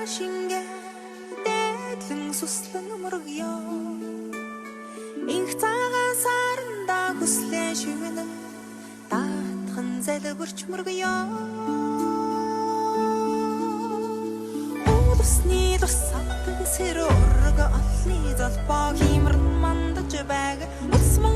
шингээ дээдлэн суслан мөргё инх цагаан саранда хүслээ шивнэ даатхан залбирч мөргё удасны тусаад сэр өргө олны залбаа химрэн мандаж байг усман